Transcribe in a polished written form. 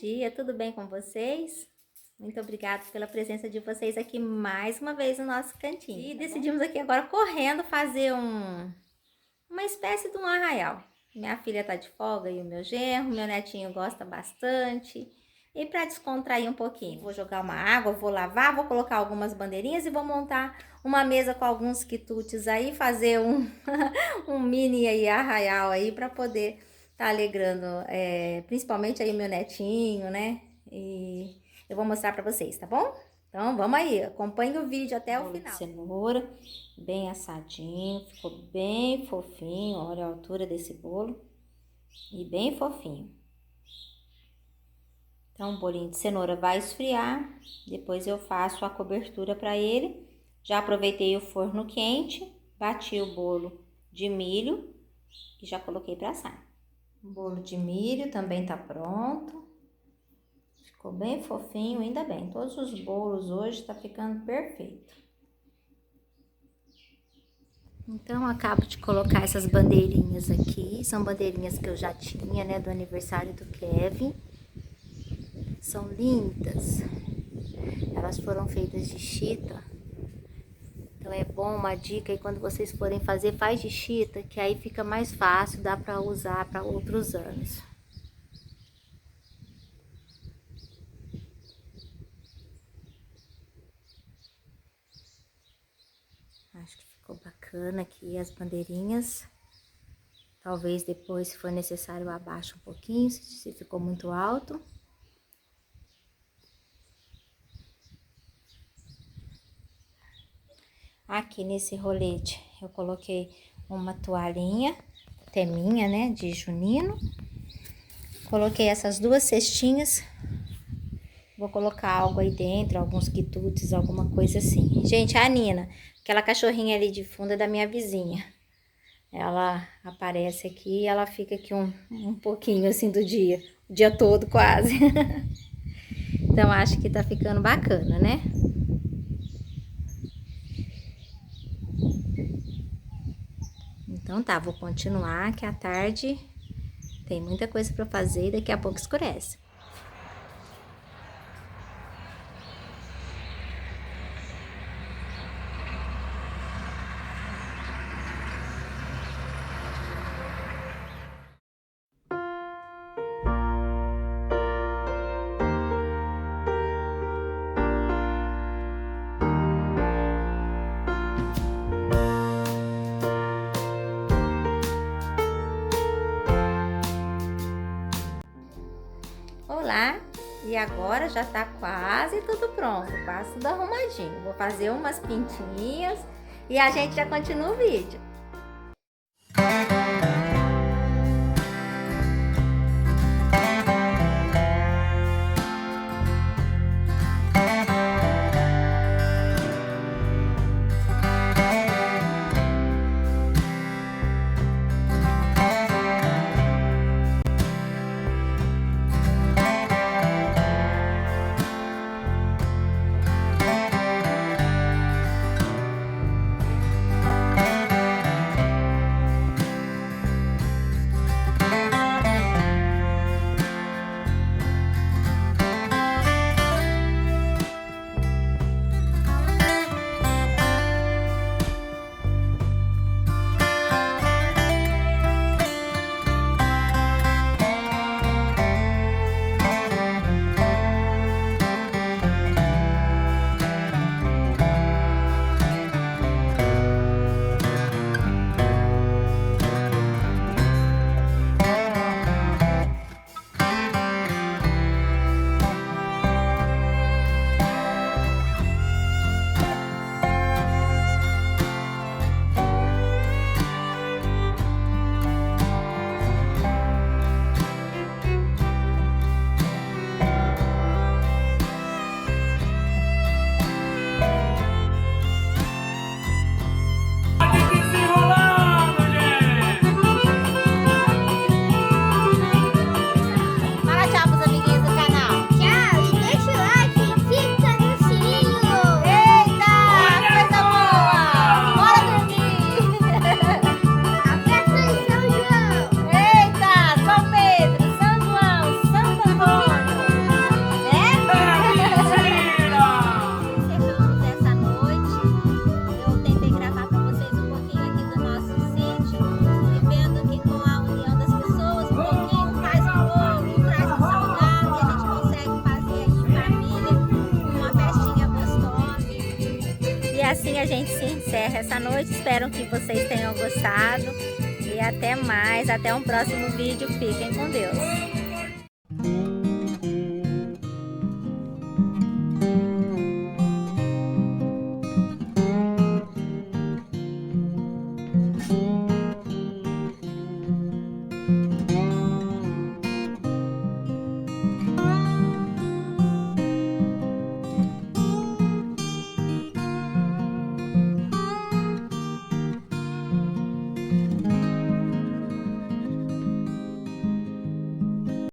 dia, tudo bem com vocês? Muito obrigada pela presença de vocês aqui mais uma vez no nosso cantinho. E decidimos aqui agora correndo fazer uma espécie de um arraial. Minha filha tá de folga e o meu genro, meu netinho gosta bastante. E para descontrair um pouquinho, vou jogar uma água, vou lavar, vou colocar algumas bandeirinhas e vou montar uma mesa com alguns quitutes aí, fazer um mini aí arraial aí para poder tá alegrando, principalmente aí o meu netinho, né? E eu vou mostrar para vocês, tá bom? Então vamos aí, acompanhe o vídeo até o final. Cenoura, bem assadinho, ficou bem fofinho, olha a altura desse bolo e bem fofinho. Então o bolinho de cenoura vai esfriar, depois eu faço a cobertura para ele. Já aproveitei o forno quente, bati o bolo de milho e já coloquei para assar. O bolo de milho também tá pronto. Ficou bem fofinho, ainda bem. Todos os bolos hoje tá ficando perfeito. Então, acabo de colocar essas bandeirinhas aqui. São bandeirinhas que eu já tinha, né, do aniversário do Kevin. São lindas. Elas foram feitas de chita. Então, é bom uma dica aí quando vocês forem fazer, faz de chita, que aí fica mais fácil, dá para usar para outros anos. Acho que ficou bacana aqui as bandeirinhas. Talvez depois, se for necessário, eu abaixo um pouquinho, se ficou muito alto. Aqui nesse rolete eu coloquei uma toalhinha, teminha, né, de junino. Coloquei essas duas cestinhas. Vou colocar algo aí dentro, alguns quitutes, alguma coisa assim. Gente, a Nina, aquela cachorrinha ali de fundo é da minha vizinha. Ela aparece aqui e ela fica aqui um pouquinho assim do dia, o dia todo quase. Então acho que tá ficando bacana, né? Então tá, vou continuar que à tarde tem muita coisa pra fazer e daqui a pouco escurece. Olá, e agora já tá quase tudo pronto, quase tudo arrumadinho. Vou fazer umas pintinhas e a gente já continua o vídeo. assim a gente se encerra essa noite. Espero que vocês tenham gostado. E até mais, até um próximo vídeo. Fiquem com Deus.